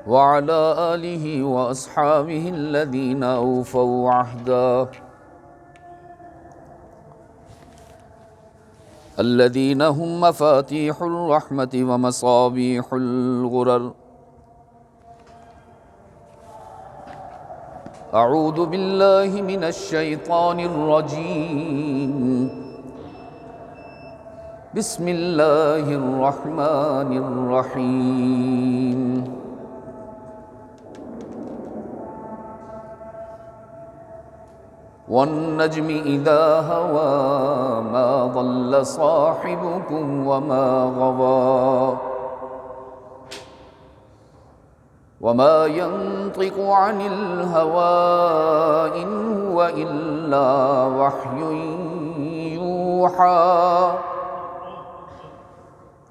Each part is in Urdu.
وعلى آله وأصحابه الذين أوفوا عهدا الذين هم مفاتيح الرحمة ومصابيح الغرر. أعوذ بالله من الشيطان الرجيم. بسم الله الرحمن الرحيم. والنجم إذا هوى ما ضل صاحبكم وما غوى وما ينطق عن الهوى إن هو إلا وحي يوحى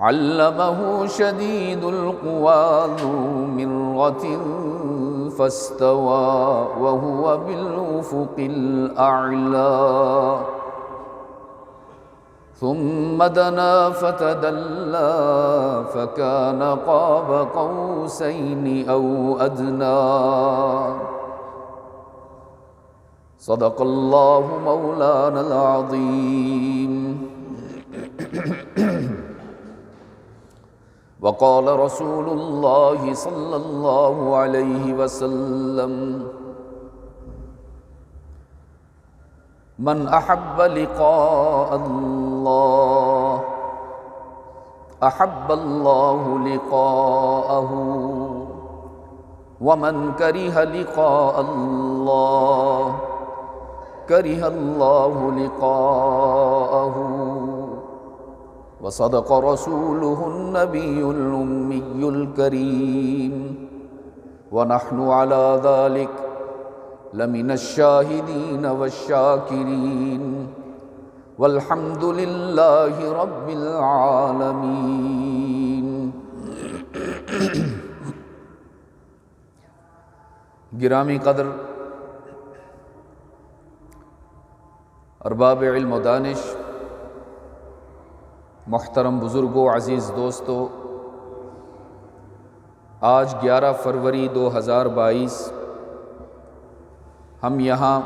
علمه شديد القوى ذو مرة فاستوى وهو بالأفق الأعلى ثم دنا فتدلى فكان قاب قوسين أو أدنى. صدق الله مولانا العظيم. وقال رسول الله صلى الله عليه وسلم: من أحب لقاء الله أحب الله لقاءه ومن كره لقاء الله كره الله لقاءه. وصدق رسوله النبي الأمي الكريم ونحن على ذلك لمن الشاهدين والشاكرين والحمد لله رب العالمين. گرامی قدر ارباب علم و دانش، محترم بزرگوں، عزیز دوستو، آج 11 فروری 2022 ہم یہاں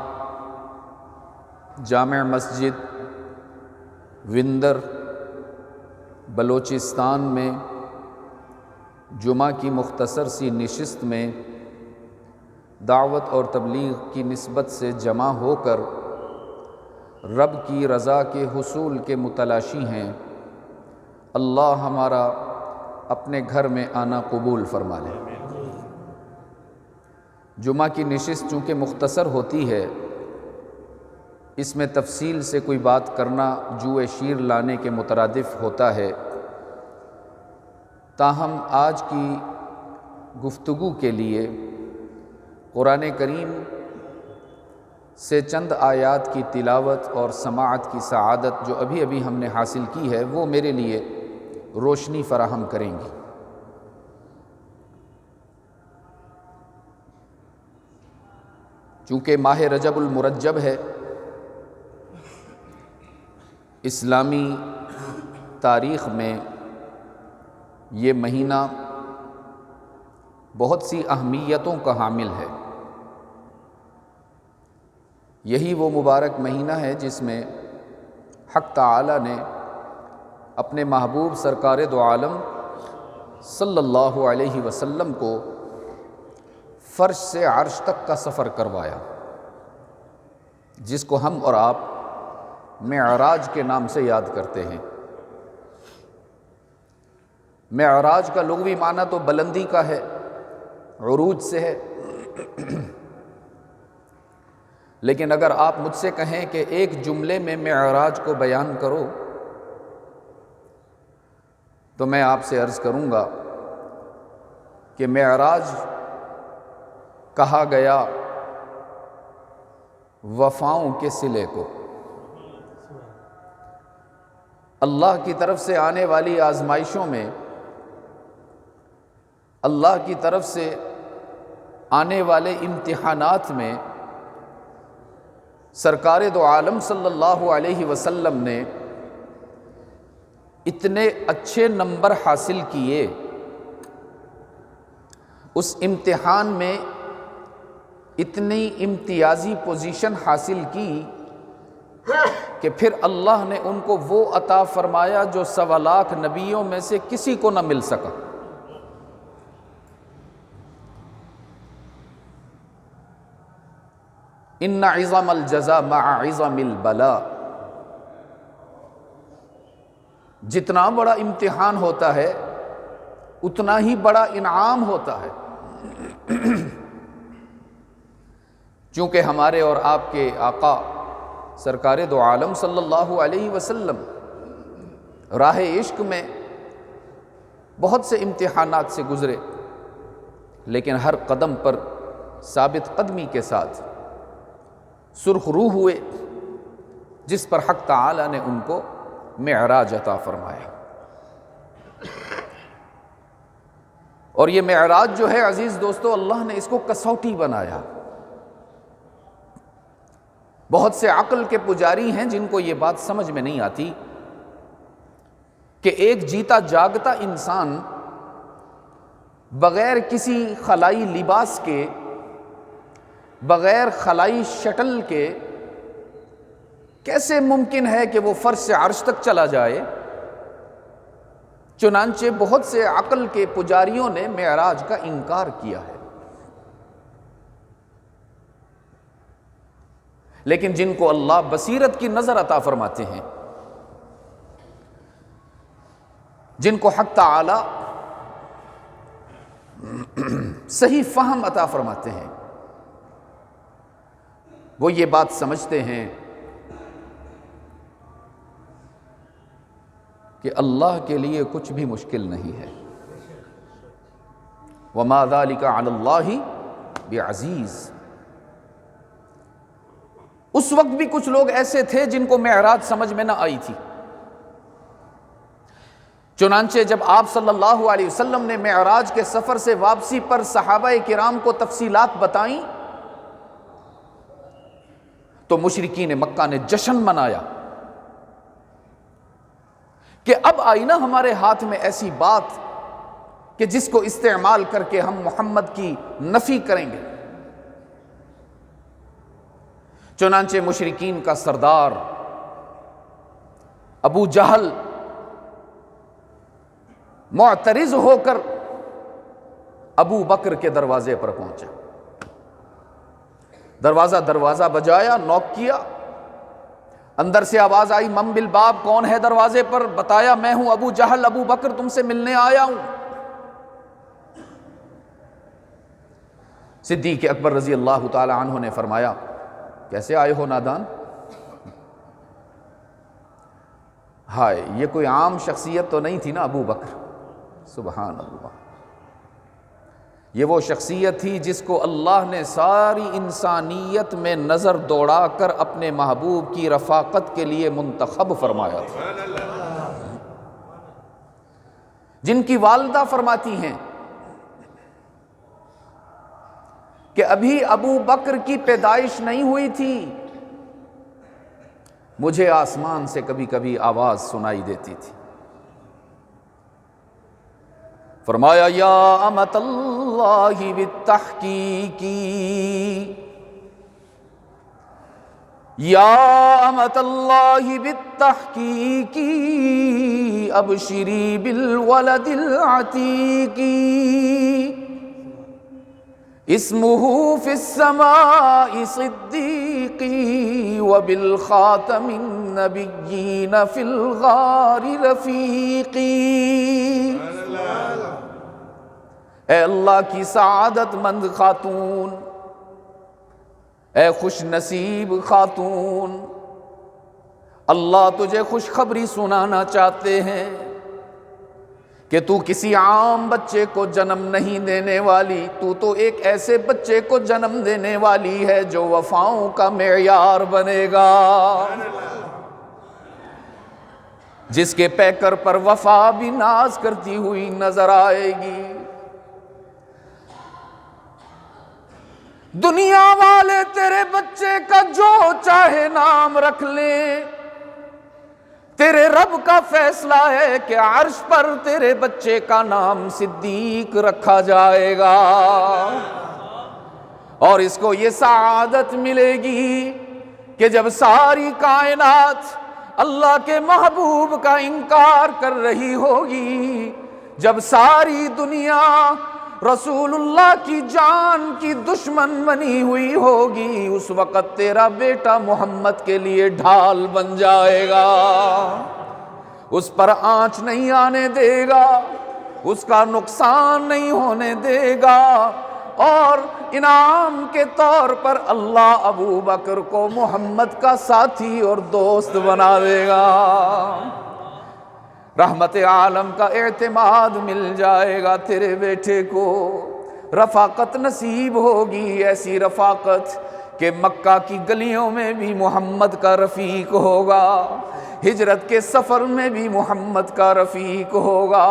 جامع مسجد وندر بلوچستان میں جمعہ کی مختصر سی نشست میں دعوت اور تبلیغ کی نسبت سے جمع ہو کر رب کی رضا کے حصول کے متلاشی ہیں. اللہ ہمارا اپنے گھر میں آنا قبول فرما لے. جمعہ کی نشست چونکہ مختصر ہوتی ہے، اس میں تفصیل سے کوئی بات کرنا جوئے شیر لانے کے مترادف ہوتا ہے. تاہم آج کی گفتگو کے لیے قرآن کریم سے چند آیات کی تلاوت اور سماعت کی سعادت جو ابھی ہم نے حاصل کی ہے وہ میرے لیے روشنی فراہم کریں گی. چونکہ ماہ رجب المرجب ہے، اسلامی تاریخ میں یہ مہینہ بہت سی اہمیتوں کا حامل ہے. یہی وہ مبارک مہینہ ہے جس میں حق تعالی نے اپنے محبوب سرکار دو عالم صلی اللہ علیہ وسلم کو فرش سے عرش تک کا سفر کروایا، جس کو ہم اور آپ معراج کے نام سے یاد کرتے ہیں. معراج کا لغوی معنی تو بلندی کا ہے، عروج سے ہے. لیکن اگر آپ مجھ سے کہیں کہ ایک جملے میں معراج کو بیان کرو تو میں آپ سے عرض کروں گا کہ معراج کہا گیا وفاؤں کے صلے کو. اللہ کی طرف سے آنے والی آزمائشوں میں، اللہ کی طرف سے آنے والے امتحانات میں سرکار دو عالم صلی اللہ علیہ وسلم نے اتنے اچھے نمبر حاصل کیے اس امتحان میں اتنی امتیازی پوزیشن حاصل کی کہ پھر اللہ نے ان کو وہ عطا فرمایا جو 1.25 لاکھ نبیوں میں سے کسی کو نہ مل سکا۔ ان عظم الجزاء مع عظم البلاء، جتنا بڑا امتحان ہوتا ہے اتنا ہی بڑا انعام ہوتا ہے۔ چونکہ ہمارے اور آپ کے آقا سرکار دو عالم صلی اللہ علیہ وسلم راہ عشق میں بہت سے امتحانات سے گزرے، لیکن ہر قدم پر ثابت قدمی کے ساتھ سرخ روح ہوئے، جس پر حق تعالی نے ان کو معراج عطا فرمایا۔ اور یہ معراج جو ہے عزیز دوستو، اللہ نے اس کو کسوٹی بنایا۔ بہت سے عقل کے پجاری ہیں جن کو یہ بات سمجھ میں نہیں آتی کہ ایک جیتا جاگتا انسان بغیر کسی خلائی لباس کے، بغیر خلائی شٹل کے کیسے ممکن ہے کہ وہ فرش سے عرش تک چلا جائے؟ چنانچہ بہت سے عقل کے پجاریوں نے معراج کا انکار کیا ہے، لیکن جن کو اللہ بصیرت کی نظر عطا فرماتے ہیں، جن کو حق تعالی صحیح فہم عطا فرماتے ہیں، وہ یہ بات سمجھتے ہیں کہ اللہ کے لیے کچھ بھی مشکل نہیں ہے۔ وَمَا ذَلِكَ عَلَى اللَّهِ بِعَزِيزٍ۔ اس وقت بھی کچھ لوگ ایسے تھے جن کو معراج سمجھ میں نہ آئی تھی۔ چنانچہ جب آپ صلی اللہ علیہ وسلم نے معراج کے سفر سے واپسی پر صحابہ کرام کو تفصیلات بتائیں تو مشرکین مکہ نے جشن منایا کہ اب آئی نا ہمارے ہاتھ میں ایسی بات کہ جس کو استعمال کر کے ہم محمد کی نفی کریں گے۔ چنانچہ مشرکین کا سردار ابو جہل معترض ہو کر ابو بکر کے دروازے پر پہنچا، دروازہ بجایا، نوک کیا، اندر سے آواز آئی من بالباب، کون ہے دروازے پر؟ بتایا میں ہوں ابو جہل، ابو بکر تم سے ملنے آیا ہوں۔ صدیق اکبر رضی اللہ تعالی عنہ نے فرمایا کیسے آئے ہو نادان؟ ہائے، یہ کوئی عام شخصیت تو نہیں تھی نا ابو بکر، سبحان اللہ، یہ وہ شخصیت تھی جس کو اللہ نے ساری انسانیت میں نظر دوڑا کر اپنے محبوب کی رفاقت کے لیے منتخب فرمایا تھا، جن کی والدہ فرماتی ہیں کہ ابھی ابو بکر کی پیدائش نہیں ہوئی تھی، مجھے آسمان سے کبھی کبھی آواز سنائی دیتی تھی۔ فرمایا یا امت اللہ بالتحقیق، یا امت اللہ بالتحقیق ابشری بالولد العتیق، اسمہ فی السماء صدیقی وبالخاتم النبیین فی الغار رفیقی۔ اے اللہ کی سعادت مند خاتون، اے خوش نصیب خاتون، اللہ تجھے خوشخبری سنانا چاہتے ہیں کہ تو کسی عام بچے کو جنم نہیں دینے والی، تو تو ایک ایسے بچے کو جنم دینے والی ہے جو وفاؤں کا معیار بنے گا، جس کے پیکر پر وفا بھی ناز کرتی ہوئی نظر آئے گی۔ دنیا والے تیرے بچے کا جو چاہے نام رکھ لیں، تیرے رب کا فیصلہ ہے کہ عرش پر تیرے بچے کا نام صدیق رکھا جائے گا، اور اس کو یہ سعادت ملے گی کہ جب ساری کائنات اللہ کے محبوب کا انکار کر رہی ہوگی، جب ساری دنیا رسول اللہ کی جان کی دشمن بنی ہوئی ہوگی، اس وقت تیرا بیٹا محمد کے لیے ڈھال بن جائے گا، اس پر آنچ نہیں آنے دے گا، اس کا نقصان نہیں ہونے دے گا، اور انعام کے طور پر اللہ ابو بکر کو محمد کا ساتھی اور دوست بنا دے گا، رحمت عالم کا اعتماد مل جائے گا تیرے بیٹے کو، رفاقت نصیب ہوگی، ایسی رفاقت کہ مکہ کی گلیوں میں بھی محمد کا رفیق ہوگا، ہجرت کے سفر میں بھی محمد کا رفیق ہوگا،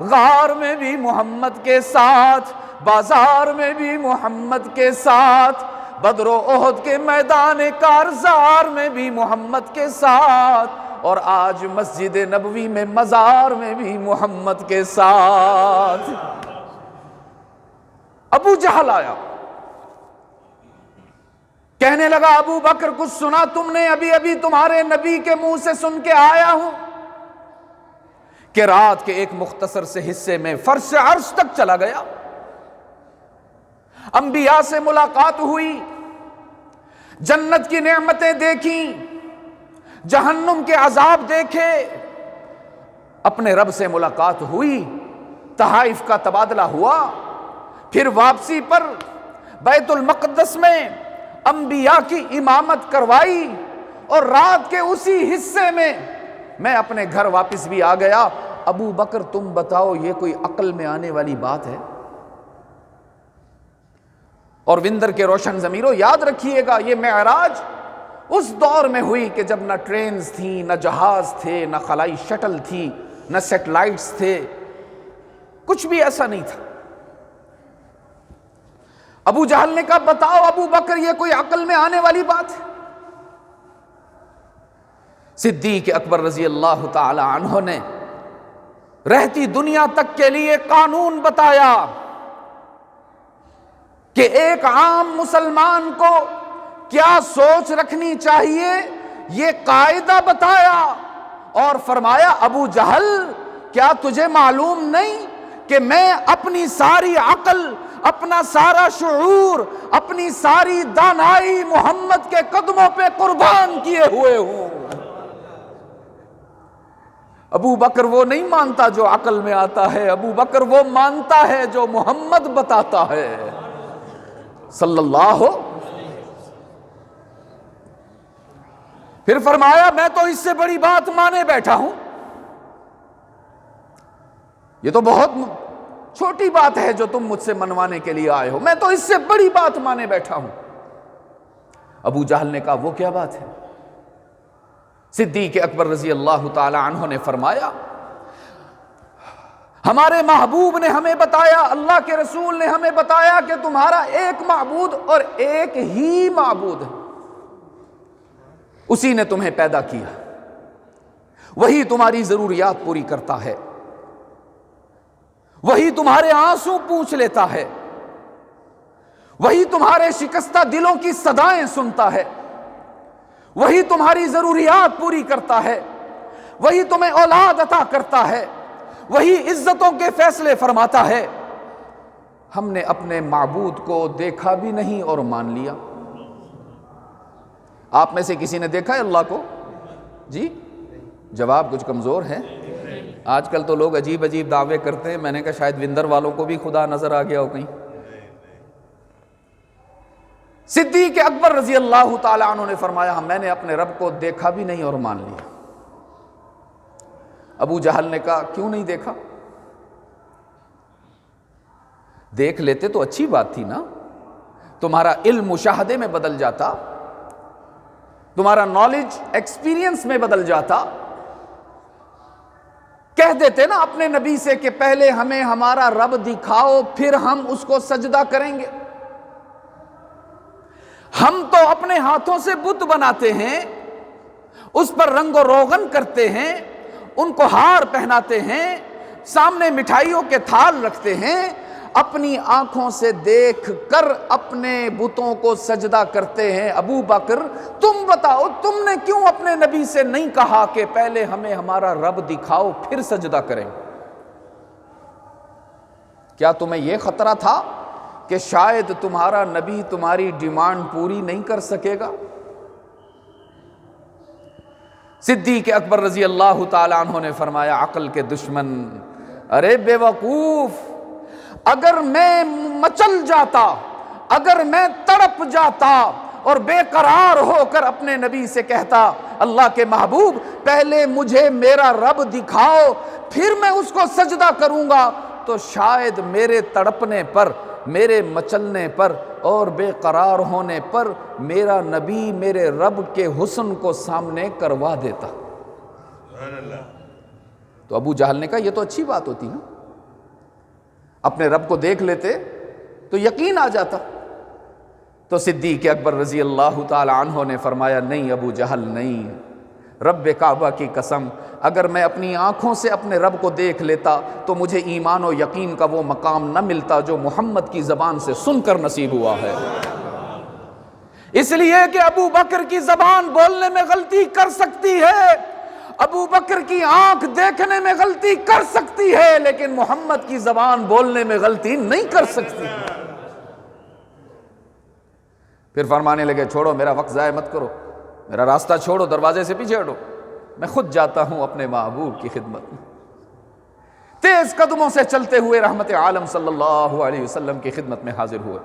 غار میں بھی محمد کے ساتھ، بازار میں بھی محمد کے ساتھ، بدر و احد کے میدان کارزار میں بھی محمد کے ساتھ، اور آج مسجد نبوی میں مزار میں بھی محمد کے ساتھ۔ ابو جہل آیا، کہنے لگا ابو بکر کچھ سنا تم نے؟ ابھی تمہارے نبی کے منہ سے سن کے آیا ہوں کہ رات کے ایک مختصر سے حصے میں فرش عرش تک چلا گیا، انبیاء سے ملاقات ہوئی، جنت کی نعمتیں دیکھیں، جہنم کے عذاب دیکھے، اپنے رب سے ملاقات ہوئی، تحائف کا تبادلہ ہوا، پھر واپسی پر بیت المقدس میں انبیاء کی امامت کروائی، اور رات کے اسی حصے میں میں اپنے گھر واپس بھی آ گیا۔ ابو بکر تم بتاؤ یہ کوئی عقل میں آنے والی بات ہے؟ اور وندر کے روشن ضمیروں یاد رکھیے گا، یہ معراج اس دور میں ہوئی کہ جب نہ ٹرینز تھیں، نہ جہاز تھے، نہ خلائی شٹل تھی، نہ سیٹلائٹس تھے، کچھ بھی ایسا نہیں تھا۔ ابو جہل نے کہا بتاؤ ابو بکر یہ کوئی عقل میں آنے والی بات ہے؟ صدیق اکبر رضی اللہ تعالی عنہ نے رہتی دنیا تک کے لیے قانون بتایا کہ ایک عام مسلمان کو کیا سوچ رکھنی چاہیے، یہ قاعدہ بتایا، اور فرمایا ابو جہل کیا تجھے معلوم نہیں کہ میں اپنی ساری عقل، اپنا سارا شعور، اپنی ساری دانائی محمد کے قدموں پہ قربان کیے ہوئے ہوں؟ ابو بکر وہ نہیں مانتا جو عقل میں آتا ہے، ابو بکر وہ مانتا ہے جو محمد بتاتا ہے صلی اللہ۔ پھر فرمایا میں تو اس سے بڑی بات مانے بیٹھا ہوں، یہ تو بہت چھوٹی بات ہے جو تم مجھ سے منوانے کے لیے آئے ہو، میں تو اس سے بڑی بات مانے بیٹھا ہوں۔ ابو جہل نے کہا وہ کیا بات ہے؟ صدیق اکبر رضی اللہ تعالی عنہ نے فرمایا ہمارے محبوب نے ہمیں بتایا، اللہ کے رسول نے ہمیں بتایا کہ تمہارا ایک معبود اور ایک ہی معبود ہے، اسی نے تمہیں پیدا کیا، وہی تمہاری ضروریات پوری کرتا ہے، وہی تمہارے آنسو پوچھ لیتا ہے، وہی تمہارے شکستہ دلوں کی صدائیں سنتا ہے، وہی تمہاری ضروریات پوری کرتا ہے، وہی تمہیں اولاد عطا کرتا ہے، وہی عزتوں کے فیصلے فرماتا ہے۔ ہم نے اپنے معبود کو دیکھا بھی نہیں اور مان لیا۔ آپ میں سے کسی نے دیکھا ہے اللہ کو؟ جی جواب کچھ کمزور ہے۔ آج کل تو لوگ عجیب عجیب دعوے کرتے ہیں، میں نے کہا شاید وندر والوں کو بھی خدا نظر آ گیا ہو کہیں۔ صدیق اکبر رضی اللہ تعالی عنہ نے فرمایا میں نے اپنے رب کو دیکھا بھی نہیں اور مان لیا۔ ابو جہل نے کہا کیوں نہیں دیکھا؟ دیکھ لیتے تو اچھی بات تھی نا، تمہارا علم مشاہدے میں بدل جاتا، تمہارا نالج ایکسپیرینس میں بدل جاتا، کہہ دیتے نا اپنے نبی سے کہ پہلے ہمیں ہمارا رب دکھاؤ پھر ہم اس کو سجدہ کریں گے۔ ہم تو اپنے ہاتھوں سے بت بناتے ہیں، اس پر رنگ و روغن کرتے ہیں، ان کو ہار پہناتے ہیں، سامنے مٹھائیوں کے تھال رکھتے ہیں، اپنی آنکھوں سے دیکھ کر اپنے بتوں کو سجدہ کرتے ہیں۔ ابو بکر تم بتاؤ، تم نے کیوں اپنے نبی سے نہیں کہا کہ پہلے ہمیں ہمارا رب دکھاؤ پھر سجدہ کریں؟ کیا تمہیں یہ خطرہ تھا کہ شاید تمہارا نبی تمہاری ڈیمانڈ پوری نہیں کر سکے گا؟ صدیق اکبر رضی اللہ تعالیٰ عنہ نے فرمایا، عقل کے دشمن، ارے بے وقوف، اگر میں مچل جاتا، اگر میں تڑپ جاتا اور بے قرار ہو کر اپنے نبی سے کہتا، اللہ کے محبوب پہلے مجھے میرا رب دکھاؤ پھر میں اس کو سجدہ کروں گا، تو شاید میرے تڑپنے پر، میرے مچلنے پر اور بے قرار ہونے پر میرا نبی میرے رب کے حسن کو سامنے کروا دیتا۔ تو ابو جہل نے کہا یہ تو اچھی بات ہوتی نا، اپنے رب کو دیکھ لیتے تو یقین آ جاتا۔ تو صدیق اکبر رضی اللہ تعالی عنہ نے فرمایا، نہیں ابو جہل نہیں، رب کعبہ کی قسم، اگر میں اپنی آنکھوں سے اپنے رب کو دیکھ لیتا تو مجھے ایمان و یقین کا وہ مقام نہ ملتا جو محمد کی زبان سے سن کر نصیب ہوا ہے۔ اس لیے کہ ابو بکر کی زبان بولنے میں غلطی کر سکتی ہے، ابو بکر کی آنکھ دیکھنے میں غلطی کر سکتی ہے، لیکن محمد کی زبان بولنے میں غلطی نہیں کر سکتی۔ پھر فرمانے لگے، چھوڑو میرا وقت ضائع مت کرو، میرا راستہ چھوڑو، دروازے سے پیچھے ہٹو، میں خود جاتا ہوں اپنے محبوب کی خدمت میں۔ تیز قدموں سے چلتے ہوئے رحمت عالم صلی اللہ علیہ وسلم کی خدمت میں حاضر ہوئے۔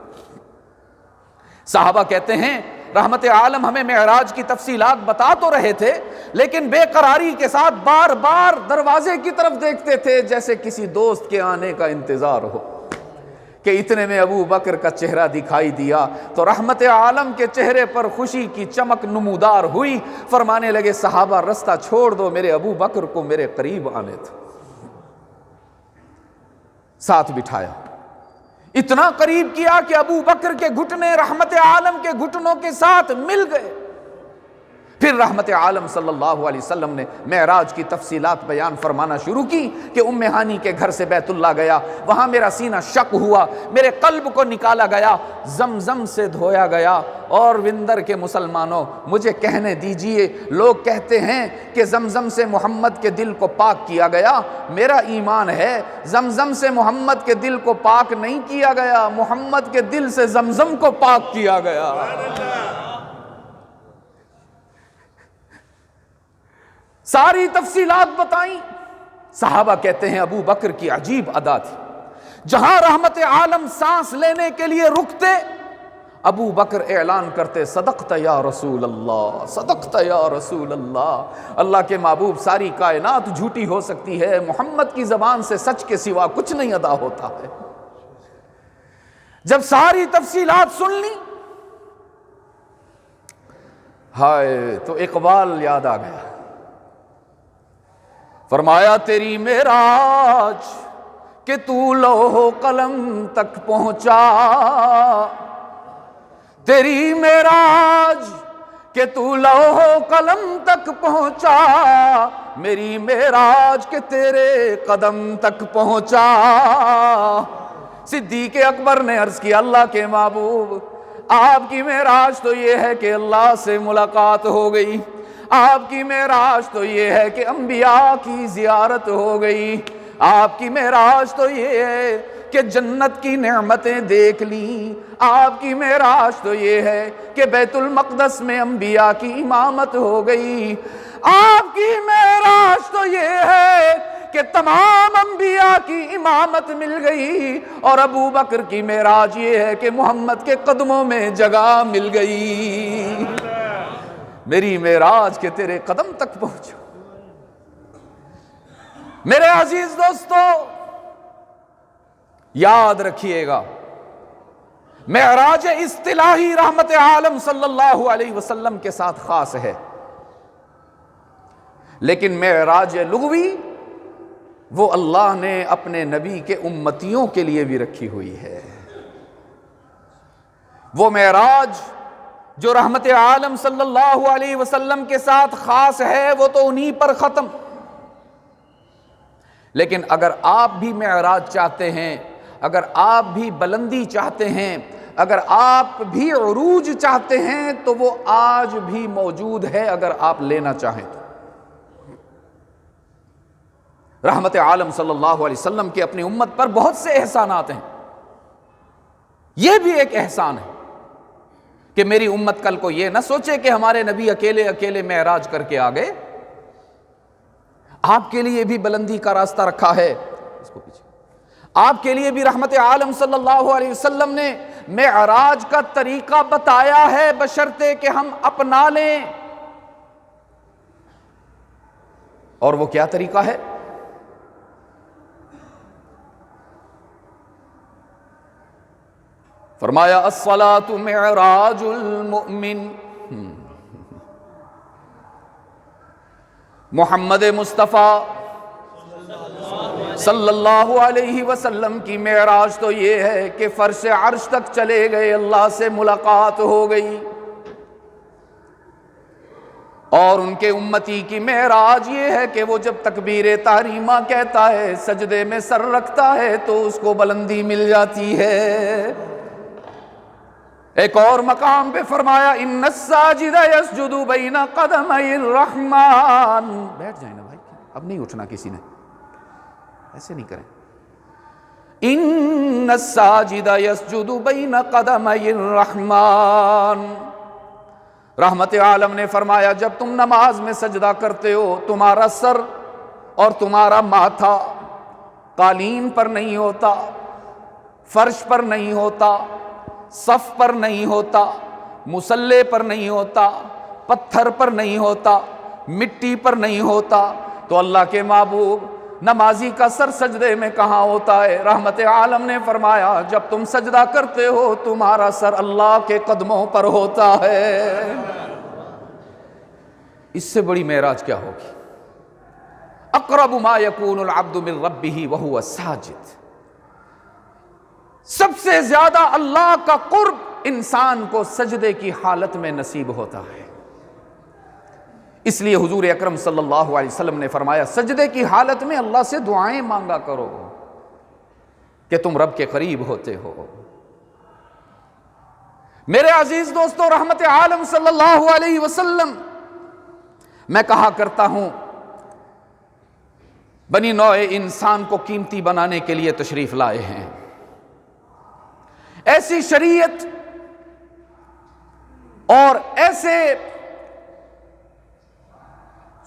صحابہ کہتے ہیں رحمت عالم ہمیں معراج کی تفصیلات بتا تو رہے تھے، لیکن بے قراری کے ساتھ بار بار دروازے کی طرف دیکھتے تھے جیسے کسی دوست کے آنے کا انتظار ہو، کہ اتنے میں ابو بکر کا چہرہ دکھائی دیا تو رحمت عالم کے چہرے پر خوشی کی چمک نمودار ہوئی۔ فرمانے لگے، صحابہ رستہ چھوڑ دو، میرے ابو بکر کو میرے قریب آنے دو۔ ساتھ بٹھایا، اتنا قریب کیا کہ ابو بکر کے گھٹنے رحمت عالم کے گھٹنوں کے ساتھ مل گئے۔ پھر رحمت عالم صلی اللہ علیہ وسلم نے معراج کی تفصیلات بیان فرمانا شروع کی کہ ام ہانی کے گھر سے بیت اللہ گیا، وہاں میرا سینہ شق ہوا، میرے قلب کو نکالا گیا، زمزم سے دھویا گیا، اور وندر کے مسلمانوں مجھے کہنے دیجئے، لوگ کہتے ہیں کہ زمزم سے محمد کے دل کو پاک کیا گیا، میرا ایمان ہے زمزم سے محمد کے دل کو پاک نہیں کیا گیا، محمد کے دل سے زمزم کو پاک کیا گیا۔ ساری تفصیلات بتائیں۔ صحابہ کہتے ہیں ابو بکر کی عجیب ادا تھی، جہاں رحمت عالم سانس لینے کے لیے رکتے ابو بکر اعلان کرتے، صدقت یا رسول اللہ، صدقت یا رسول اللہ، اللہ کے محبوب ساری کائنات جھوٹی ہو سکتی ہے، محمد کی زبان سے سچ کے سوا کچھ نہیں ادا ہوتا ہے۔ جب ساری تفصیلات سن لی، ہائے، تو اقبال یاد آ گیا۔ فرمایا، تیری معراج کہ تو لوح قلم تک پہنچا، تیری معراج کہ تو لوح قلم تک پہنچا، میری معراج کہ تیرے قدم تک پہنچا۔ صدیق اکبر نے عرض کیا، اللہ کے محبوب آپ کی معراج تو یہ ہے کہ اللہ سے ملاقات ہو گئی، آپ کی معراج تو یہ ہے کہ انبیاء کی زیارت ہو گئی، آپ کی معراج تو یہ ہے کہ جنت کی نعمتیں دیکھ لیں، آپ کی معراج تو یہ ہے کہ بیت المقدس میں انبیاء کی امامت ہو گئی، آپ کی معراج تو یہ ہے کہ تمام انبیاء کی امامت مل گئی، اور ابو بکر کی معراج یہ ہے کہ محمد کے قدموں میں جگہ مل گئی۔ میری معراج کے تیرے قدم تک پہنچو۔ میرے عزیز دوستو، یاد رکھیے گا، معراج اصطلاحی رحمت عالم صلی اللہ علیہ وسلم کے ساتھ خاص ہے، لیکن معراج لغوی وہ اللہ نے اپنے نبی کے امتیوں کے لیے بھی رکھی ہوئی ہے۔ وہ معراج جو رحمت عالم صلی اللہ علیہ وسلم کے ساتھ خاص ہے وہ تو انہی پر ختم۔ لیکن اگر آپ بھی معراج چاہتے ہیں، اگر آپ بھی بلندی چاہتے ہیں، اگر آپ بھی عروج چاہتے ہیں تو وہ آج بھی موجود ہے اگر آپ لینا چاہیں تو۔ رحمت عالم صلی اللہ علیہ وسلم کے اپنی امت پر بہت سے احسانات ہیں، یہ بھی ایک احسان ہے کہ میری امت کل کو یہ نہ سوچے کہ ہمارے نبی اکیلے اکیلے معراج کر کے آ گئے۔ آپ کے لیے بھی بلندی کا راستہ رکھا ہے، اس کو پیچھے آپ کے لیے بھی رحمت عالم صلی اللہ علیہ وسلم نے معراج کا طریقہ بتایا ہے، بشرطے کہ ہم اپنا لیں۔ اور وہ کیا طریقہ ہے؟ فرمایا الصلاۃ معراج المؤمن۔ محمد مصطفیٰ صلی اللہ علیہ وسلم کی معراج تو یہ ہے کہ فرش عرش تک چلے گئے، اللہ سے ملاقات ہو گئی۔ اور ان کے امتی کی معراج یہ ہے کہ وہ جب تکبیر تحریمہ کہتا ہے، سجدے میں سر رکھتا ہے تو اس کو بلندی مل جاتی ہے۔ ایک اور مقام پہ فرمایا ان الساجد یسجد بین قدمی الرحمن۔ بیٹھ جائیں نا بھائی، اب نہیں اٹھنا کسی نے، ایسے نہیں کریں۔ ان الساجد یسجد بین قدمی الرحمن۔ رحمت عالم نے فرمایا جب تم نماز میں سجدہ کرتے ہو، تمہارا سر اور تمہارا ماتھا قالین پر نہیں ہوتا، فرش پر نہیں ہوتا، صف پر نہیں ہوتا، مصلے پر نہیں ہوتا، پتھر پر نہیں ہوتا، مٹی پر نہیں ہوتا، تو اللہ کے محبوب نمازی کا سر سجدے میں کہاں ہوتا ہے؟ رحمت عالم نے فرمایا جب تم سجدہ کرتے ہو تمہارا سر اللہ کے قدموں پر ہوتا ہے۔ اس سے بڑی معراج کیا ہوگی؟ اقرب ما یکون العبد من ربہ وہو ساجد۔ سب سے زیادہ اللہ کا قرب انسان کو سجدے کی حالت میں نصیب ہوتا ہے۔ اس لیے حضور اکرم صلی اللہ علیہ وسلم نے فرمایا سجدے کی حالت میں اللہ سے دعائیں مانگا کرو کہ تم رب کے قریب ہوتے ہو۔ میرے عزیز دوستو، رحمت عالم صلی اللہ علیہ وسلم، میں کہا کرتا ہوں بنی نوع انسان کو قیمتی بنانے کے لیے تشریف لائے ہیں۔ ایسی شریعت اور ایسے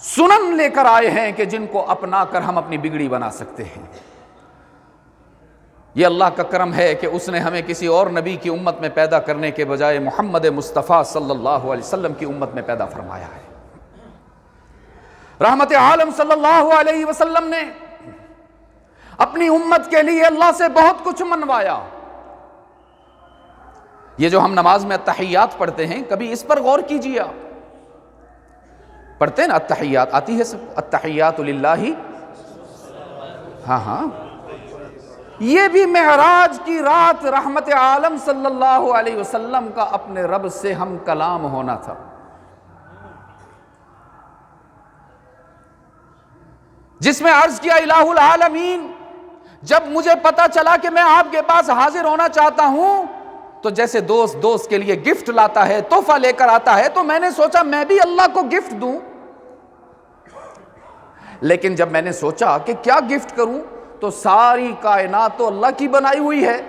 سنن لے کر آئے ہیں کہ جن کو اپنا کر ہم اپنی بگڑی بنا سکتے ہیں۔ یہ اللہ کا کرم ہے کہ اس نے ہمیں کسی اور نبی کی امت میں پیدا کرنے کے بجائے محمد مصطفیٰ صلی اللہ علیہ وسلم کی امت میں پیدا فرمایا ہے۔ رحمت عالم صلی اللہ علیہ وسلم نے اپنی امت کے لیے اللہ سے بہت کچھ منوایا۔ یہ جو ہم نماز میں التحیات پڑھتے ہیں، کبھی اس پر غور کیجیے۔ آپ پڑھتے ہیں نا التحیات، آتی ہے سب، التحیات للہ، ہاں، یہ بھی معراج کی رات رحمت عالم صلی اللہ علیہ وسلم کا اپنے رب سے ہم کلام ہونا تھا، جس میں عرض کیا الہ العالمین، جب مجھے پتا چلا کہ میں آپ کے پاس حاضر ہونا چاہتا ہوں تو جیسے دوست کے لیے گفٹ لاتا ہے، تحفہ لے کر آتا ہے، تو میں نے سوچا میں بھی اللہ کو گفٹ دوں۔ لیکن جب میں نے سوچا کہ کیا گفٹ کروں تو ساری کائنات تو اللہ کی بنائی ہوئی ہے،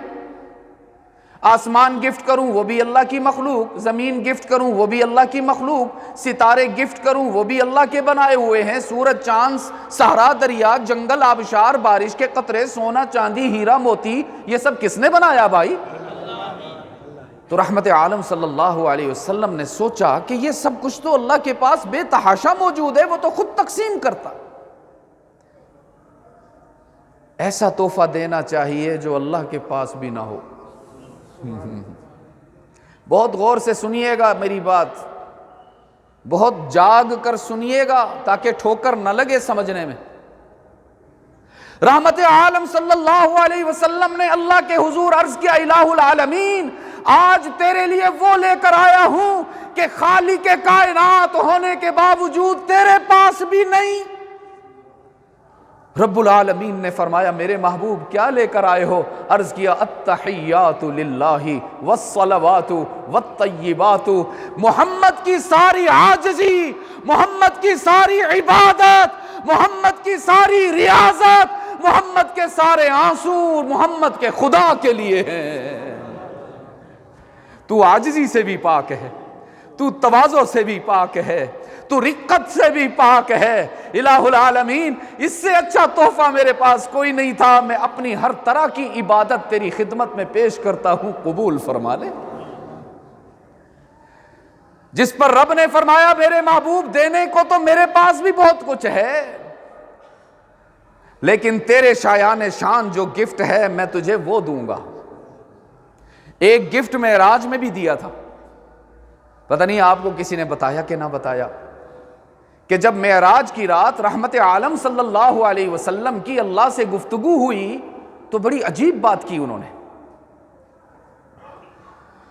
آسمان گفٹ کروں وہ بھی اللہ کی مخلوق، زمین گفٹ کروں وہ بھی اللہ کی مخلوق، ستارے گفٹ کروں وہ بھی اللہ کے بنائے ہوئے ہیں، سورج، چاند، صحرا، دریا، جنگل، آبشار، بارش کے قطرے، سونا، چاندی، ہیرا، موتی، یہ سب کس نے بنایا بھائی؟ تو رحمت عالم صلی اللہ علیہ وسلم نے سوچا کہ یہ سب کچھ تو اللہ کے پاس بے تحاشا موجود ہے، وہ تو خود تقسیم کرتا، ایسا تحفہ دینا چاہیے جو اللہ کے پاس بھی نہ ہو۔ بہت غور سے سنیے گا میری بات، بہت جاگ کر سنیے گا تاکہ ٹھوکر نہ لگے سمجھنے میں۔ رحمت عالم صلی اللہ علیہ وسلم نے اللہ کے حضور عرض کیا الہ العالمین آج تیرے لیے وہ لے کر آیا ہوں کہ خالق کائنات ہونے کے باوجود تیرے پاس بھی نہیں۔ رب العالمین نے فرمایا میرے محبوب کیا لے کر آئے ہو؟ عرض کیا التحیات للہ والصلوات والطیبات، محمد کی ساری عاجزی، محمد کی ساری عبادت، محمد کی ساری ریاضت، محمد کے سارے آنسو محمد کے خدا کے لیے ہیں۔ تو عاجزی سے بھی پاک ہے، تو تواضع سے بھی پاک ہے، تو رقت سے بھی پاک ہے۔ الہ العالمین اس سے اچھا تحفہ میرے پاس کوئی نہیں تھا، میں اپنی ہر طرح کی عبادت تیری خدمت میں پیش کرتا ہوں، قبول فرما لے۔ جس پر رب نے فرمایا میرے محبوب دینے کو تو میرے پاس بھی بہت کچھ ہے، لیکن تیرے شایان شان جو گفٹ ہے میں تجھے وہ دوں گا۔ ایک گفٹ معراج میں بھی دیا تھا، پتہ نہیں آپ کو کسی نے بتایا کہ نہ بتایا، کہ جب معراج کی رات رحمت عالم صلی اللہ علیہ وسلم کی اللہ سے گفتگو ہوئی تو بڑی عجیب بات کی انہوں نے۔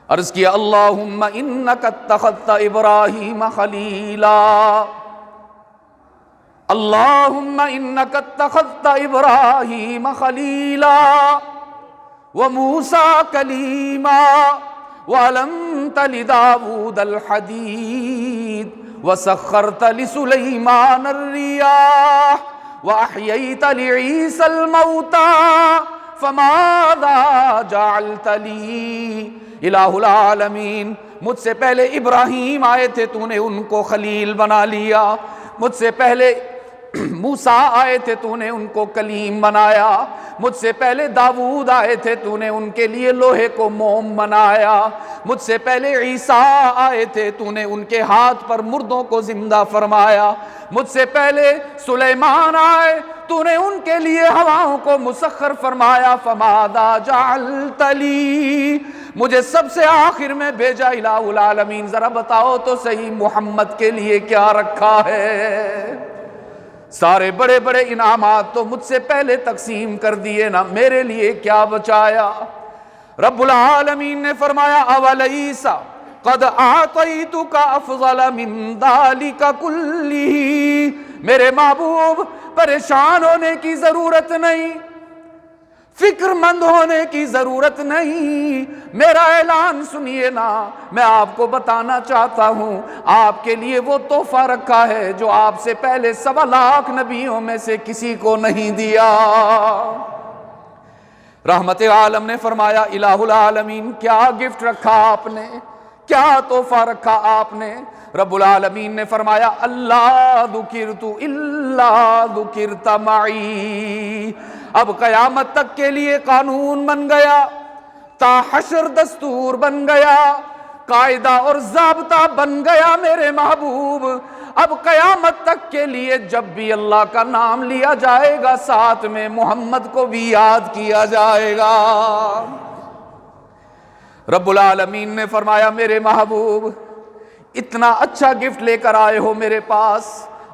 عرض کیا اللہم انک اتخذت ابراہیم خلیلا، اللہم انک اتخذت ابراہیم خلیلا وموسیٰ کلیما وعلمت لداود الحدید وسخرت لسلیمان الریاح واحییت لعیسی الموتى فماذا جعلت لی۔ الہ العالمین مجھ سے ابراہیم ابراہیم آئے تھے تو نے ان کو خلیل بنا لیا، مجھ سے پہلے موسیٰ آئے تھے تو نے ان کو کلیم بنایا، مجھ سے پہلے داؤد آئے تھے تو نے ان کے لیے لوہے کو موم بنایا، مجھ سے پہلے عیسیٰ آئے تھے تو نے ان کے ہاتھ پر مردوں کو زندہ فرمایا، مجھ سے پہلے سلیمان آئے تو نے ان کے لیے ہواؤں کو مسخر فرمایا، فماذا جعلت لی، مجھے سب سے آخر میں بھیجا الہ العالمین، ذرا بتاؤ تو صحیح محمد کے لیے کیا رکھا ہے؟ سارے بڑے بڑے انعامات تو مجھ سے پہلے تقسیم کر دیے نا، میرے لیے کیا بچایا؟ رب العالمین نے فرمایا اولیس قد اعطیتک افضل من ذلک کلہ، میرے محبوب پریشان ہونے کی ضرورت نہیں، فکر مند ہونے کی ضرورت نہیں، میرا اعلان سنیے نا، میں آپ کو بتانا چاہتا ہوں آپ کے لیے وہ تحفہ رکھا ہے جو آپ سے پہلے 1.25 لاکھ نبیوں میں سے کسی کو نہیں دیا۔ رحمت عالم نے فرمایا الہ العالمین کیا گفٹ رکھا آپ نے، کیا تحفہ رکھا آپ نے؟ رب العالمین نے فرمایا اللہ ذکرت الا ذکرت معی، اب قیامت تک کے لیے قانون بن گیا، تا حشر دستور بن گیا، قاعدہ اور ضابطہ بن گیا میرے محبوب، اب قیامت تک کے لیے جب بھی اللہ کا نام لیا جائے گا ساتھ میں محمد کو بھی یاد کیا جائے گا۔ رب العالمین نے فرمایا میرے محبوب اتنا اچھا گفٹ لے کر آئے ہو میرے پاس،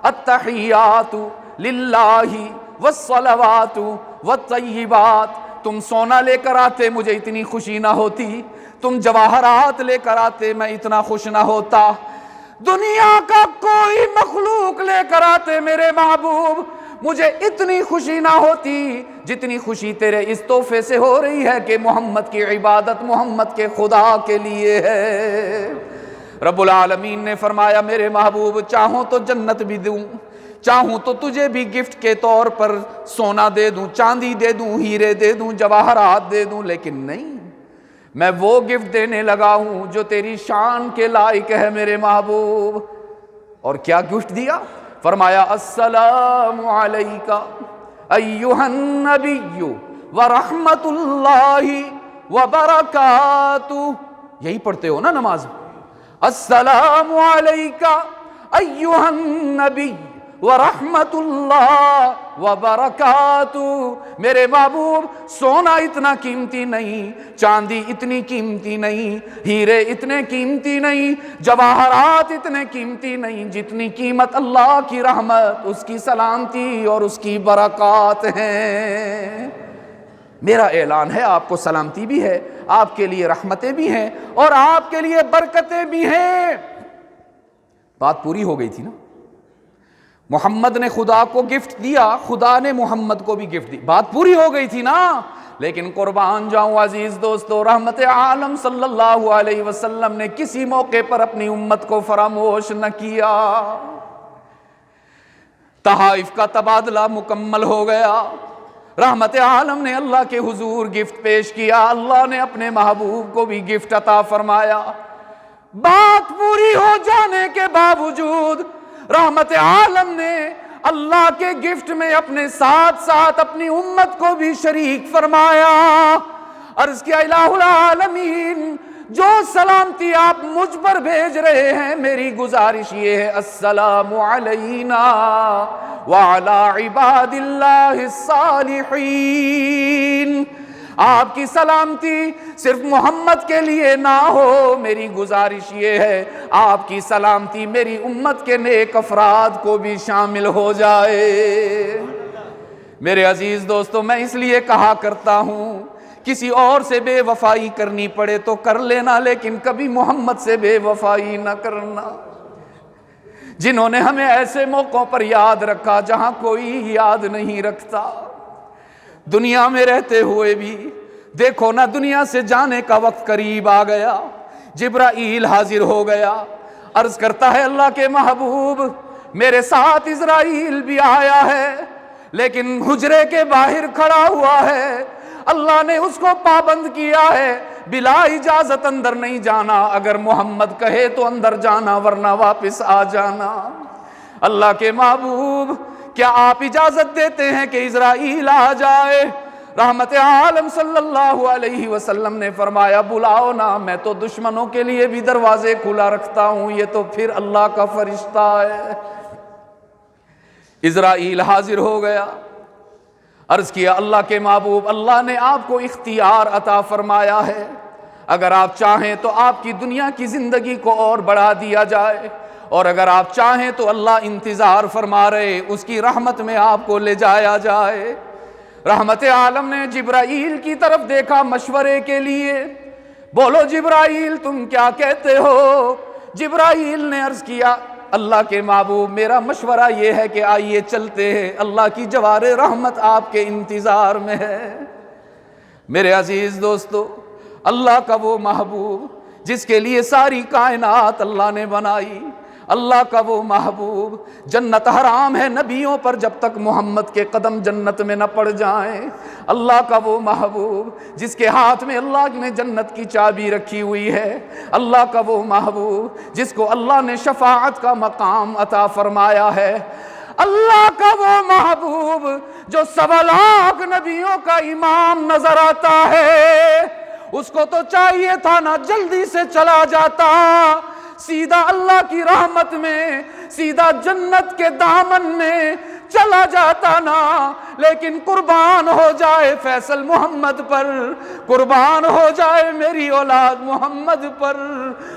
التحیات للہ والصلوات والطیبات، تم سونا لے کر آتے مجھے اتنی خوشی نہ ہوتی، تم جواہرات لے کر آتے میں اتنا خوش نہ ہوتا، دنیا کا کوئی مخلوق لے کر آتے میرے محبوب مجھے اتنی خوشی نہ ہوتی جتنی خوشی تیرے اس تحفے سے ہو رہی ہے کہ محمد کی عبادت محمد کے خدا کے لیے ہے۔ رب العالمین نے فرمایا میرے محبوب چاہوں تو جنت بھی دوں، چاہوں تو تجھے بھی گفٹ کے طور پر سونا دے دوں، چاندی دے دوں، ہیرے دے دوں، جواہرات دے دوں، لیکن نہیں، میں وہ گفٹ دینے لگا ہوں جو تیری شان کے لائق ہے میرے محبوب۔ اور کیا گفٹ دیا؟ فرمایا السلام علیکہ ایہا النبی ورحمت اللہ وبرکاتہ، یہی پڑھتے ہو نا نماز، السلام علیکہ ایہا النبی ورحمۃ اللہ وبرکاتہ۔ میرے محبوب، سونا اتنا قیمتی نہیں، چاندی اتنی قیمتی نہیں، ہیرے اتنے قیمتی نہیں، جواہرات اتنے قیمتی نہیں، جتنی قیمت اللہ کی رحمت، اس کی سلامتی اور اس کی برکات ہیں۔ میرا اعلان ہے، آپ کو سلامتی بھی ہے، آپ کے لیے رحمتیں بھی ہیں، اور آپ کے لیے برکتیں بھی ہیں۔ بات پوری ہو گئی تھی نا؟ محمد نے خدا کو گفٹ دیا، خدا نے محمد کو بھی گفٹ دی، بات پوری ہو گئی تھی نا؟ لیکن قربان جاؤں عزیز دوستو، رحمت عالم صلی اللہ علیہ وسلم نے کسی موقع پر اپنی امت کو فراموش نہ کیا۔ تحائف کا تبادلہ مکمل ہو گیا، رحمت عالم نے اللہ کے حضور گفٹ پیش کیا، اللہ نے اپنے محبوب کو بھی گفٹ عطا فرمایا۔ بات پوری ہو جانے کے باوجود رحمت عالم نے اللہ کے گفٹ میں اپنے ساتھ ساتھ اپنی امت کو بھی شریک فرمایا۔ عرض کیا الہ العالمین، جو سلامتی آپ مجھ پر بھیج رہے ہیں، میری گزارش یہ ہے، السلام علینا وعلی عباد اللہ الصالحین۔ آپ کی سلامتی صرف محمد کے لیے نہ ہو، میری گزارش یہ ہے آپ کی سلامتی میری امت کے نیک افراد کو بھی شامل ہو جائے۔ میرے عزیز دوستو، میں اس لیے کہا کرتا ہوں، کسی اور سے بے وفائی کرنی پڑے تو کر لینا، لیکن کبھی محمد سے بے وفائی نہ کرنا، جنہوں نے ہمیں ایسے موقعوں پر یاد رکھا جہاں کوئی یاد نہیں رکھتا۔ دنیا میں رہتے ہوئے بھی دیکھو نا، دنیا سے جانے کا وقت قریب آ گیا، جبرائیل حاضر ہو گیا، عرض کرتا ہے اللہ کے محبوب میرے ساتھ اسرائیل بھی آیا ہے، لیکن حجرے کے باہر کھڑا ہوا ہے، اللہ نے اس کو پابند کیا ہے، بلا اجازت اندر نہیں جانا، اگر محمد کہے تو اندر جانا، ورنہ واپس آ جانا۔ اللہ کے محبوب، کیا آپ اجازت دیتے ہیں کہ اسرائیل آ جائے؟ رحمت عالم صلی اللہ علیہ وسلم نے فرمایا بلاؤ نا، میں تو دشمنوں کے لیے بھی دروازے کھلا رکھتا ہوں، یہ تو پھر اللہ کا فرشتہ ہے۔ اسرائیل حاضر ہو گیا، عرض کیا اللہ کے محبوب، اللہ نے آپ کو اختیار عطا فرمایا ہے، اگر آپ چاہیں تو آپ کی دنیا کی زندگی کو اور بڑھا دیا جائے، اور اگر آپ چاہیں تو اللہ انتظار فرما رہے، اس کی رحمت میں آپ کو لے جایا جائے۔ رحمت عالم نے جبرائیل کی طرف دیکھا مشورے کے لیے، بولو جبرائیل تم کیا کہتے ہو؟ جبرائیل نے عرض کیا اللہ کے محبوب، میرا مشورہ یہ ہے کہ آئیے چلتے ہیں، اللہ کی جوار رحمت آپ کے انتظار میں ہے۔ میرے عزیز دوستو، اللہ کا وہ محبوب جس کے لیے ساری کائنات اللہ نے بنائی، اللہ کا وہ محبوب، جنت حرام ہے نبیوں پر جب تک محمد کے قدم جنت میں نہ پڑ جائیں، اللہ کا وہ محبوب جس کے ہاتھ میں اللہ نے جنت کی چابی رکھی ہوئی ہے، اللہ کا وہ محبوب جس کو اللہ نے شفاعت کا مقام عطا فرمایا ہے، اللہ کا وہ محبوب جو 1.25 لاکھ نبیوں کا امام نظر آتا ہے، اس کو تو چاہیے تھا نا جلدی سے چلا جاتا، سیدھا اللہ کی رحمت میں، سیدھا جنت کے دامن میں چلا جاتا نا، لیکن قربان ہو جائے فیصل محمد پر، قربان ہو جائے میری اولاد محمد پر۔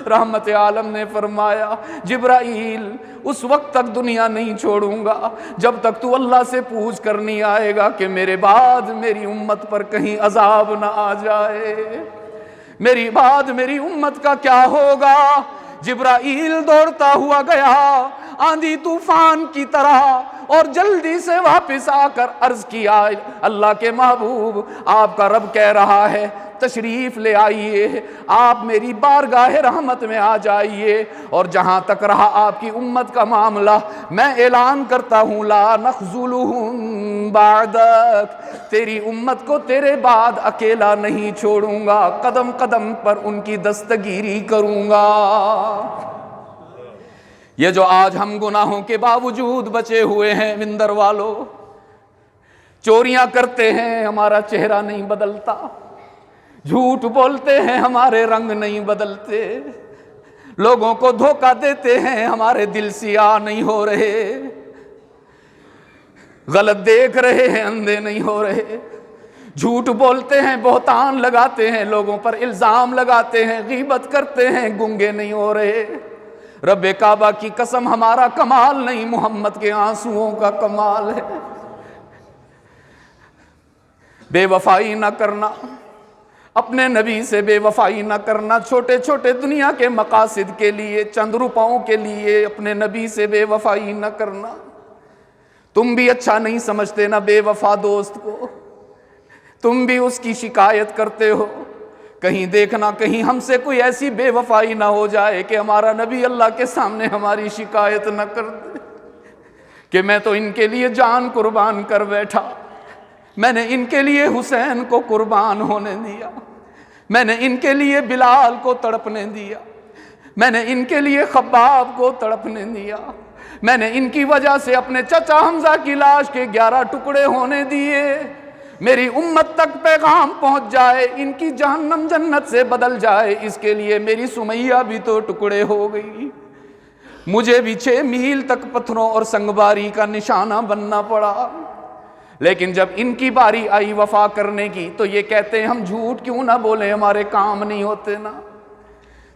رحمت عالم نے فرمایا جبرائیل اس وقت تک دنیا نہیں چھوڑوں گا جب تک تو اللہ سے پوچھ کر نہیں آئے گا کہ میرے بعد میری امت پر کہیں عذاب نہ آ جائے، میری بعد میری امت کا کیا ہوگا۔ جبرائیل دوڑتا ہوا گیا آندھی طوفان کی طرح اور جلدی سے واپس آ کر عرض کیا اللہ کے محبوب، آپ کا رب کہہ رہا ہے تشریف لے آئیے، آپ میری بارگاہ رحمت میں آ جائیے، اور جہاں تک رہا آپ کی امت کا معاملہ، میں اعلان کرتا ہوں لا نخذلہم بعدک، تیری امت کو تیرے بعد اکیلا نہیں چھوڑوں گا، قدم قدم پر ان کی دستگیری کروں گا۔ یہ جو آج ہم گناہوں کے باوجود بچے ہوئے ہیں مندر والوں، چوریاں کرتے ہیں ہمارا چہرہ نہیں بدلتا، جھوٹ بولتے ہیں ہمارے رنگ نہیں بدلتے، لوگوں کو دھوکہ دیتے ہیں ہمارے دل سیاہ نہیں ہو رہے، غلط دیکھ رہے ہیں، اندھے نہیں ہو رہے، جھوٹ بولتے ہیں، بہتان لگاتے ہیں، لوگوں پر الزام لگاتے ہیں، غیبت کرتے ہیں، گنگے نہیں ہو رہے۔ رب کعبہ کی قسم ہمارا کمال نہیں، محمد کے آنسوؤں کا کمال ہے۔ بے وفائی نہ کرنا، اپنے نبی سے بے وفائی نہ کرنا، چھوٹے چھوٹے دنیا کے مقاصد کے لیے، چند روپوں کے لیے اپنے نبی سے بے وفائی نہ کرنا۔ تم بھی اچھا نہیں سمجھتے نا بے وفا دوست کو، تم بھی اس کی شکایت کرتے ہو۔ کہیں دیکھنا کہیں ہم سے کوئی ایسی بے وفائی نہ ہو جائے کہ ہمارا نبی اللہ کے سامنے ہماری شکایت نہ کر دے کہ میں تو ان کے لیے جان قربان کر بیٹھا، میں نے ان کے لیے حسین کو قربان ہونے دیا، میں نے ان کے لیے بلال کو تڑپنے دیا، میں نے ان کے لیے خباب کو تڑپنے دیا، میں نے ان کی وجہ سے اپنے چچا حمزہ کی لاش کے 11 ٹکڑے ہونے دیے۔ میری امت تک پیغام پہنچ جائے، ان کی جہنم جنت سے بدل جائے، اس کے لیے میری سمیہ بھی تو ٹکڑے ہو گئی، مجھے بھی 6 میل تک پتھروں اور سنگباری کا نشانہ بننا پڑا۔ لیکن جب ان کی باری آئی وفا کرنے کی تو یہ کہتے ہیں ہم جھوٹ کیوں نہ بولیں، ہمارے کام نہیں ہوتے نا۔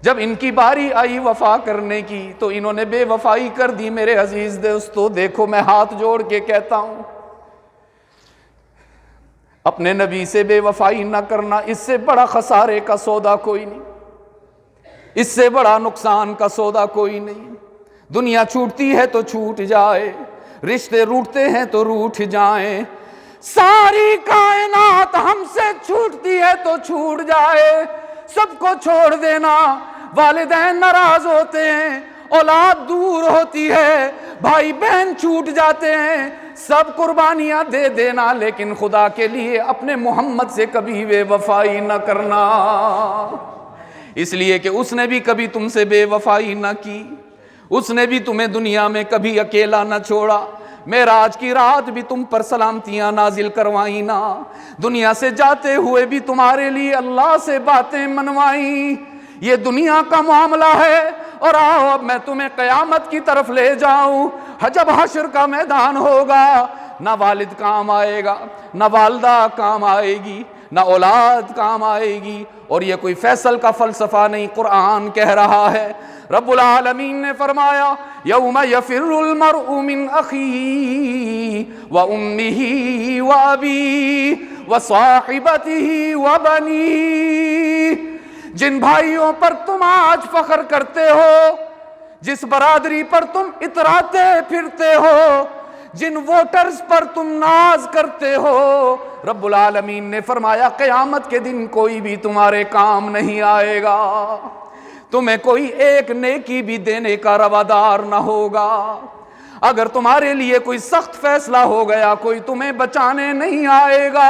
جب ان کی باری آئی وفا کرنے کی تو انہوں نے بے وفائی کر دی۔ میرے عزیز دوستو دیکھو، میں ہاتھ جوڑ کے کہتا ہوں، اپنے نبی سے بے وفائی نہ کرنا، اس سے بڑا خسارے کا سودا کوئی نہیں، اس سے بڑا نقصان کا سودا کوئی نہیں۔ دنیا چھوٹتی ہے تو چھوٹ جائے، رشتے روٹتے ہیں تو روٹھ جائیں، ساری کائنات ہم سے چھوٹتی ہے تو چھوٹ جائے، سب کو چھوڑ دینا۔ والدین ناراض ہوتے ہیں، اولاد دور ہوتی ہے، بھائی بہن چھوٹ جاتے ہیں، سب قربانیاں دے دینا، لیکن خدا کے لیے اپنے محمد سے کبھی بے وفائی نہ کرنا، اس لیے کہ اس نے بھی کبھی تم سے بے وفائی نہ کی، اس نے بھی تمہیں دنیا میں کبھی اکیلا نہ چھوڑا، معراج کی رات بھی تم پر سلامتیاں نازل کروائیں نا، دنیا سے جاتے ہوئے بھی تمہارے لیے اللہ سے باتیں منوائیں۔ یہ دنیا کا معاملہ ہے، اور آؤ اب میں تمہیں قیامت کی طرف لے جاؤں۔ جب حشر کا میدان ہوگا، نہ والد کام آئے گا، نہ والدہ کام آئے گی، نہ اولاد کام آئے گی، اور یہ کوئی فیصل کا فلسفہ نہیں، قرآن کہہ رہا ہے۔ رب العالمین نے فرمایا یوم یفر المرء من اخیہ وامہ وابیہ وصاحبتہ وبنیہ، جن بھائیوں پر تم آج فخر کرتے ہو، جس برادری پر تم اتراتے پھرتے ہو، جن ووٹرز پر تم ناز کرتے ہو، رب العالمین نے فرمایا قیامت کے دن کوئی بھی تمہارے کام نہیں آئے گا، تمہیں کوئی ایک نیکی بھی دینے کا روادار نہ ہوگا۔ اگر تمہارے لیے کوئی سخت فیصلہ ہو گیا، کوئی تمہیں بچانے نہیں آئے گا،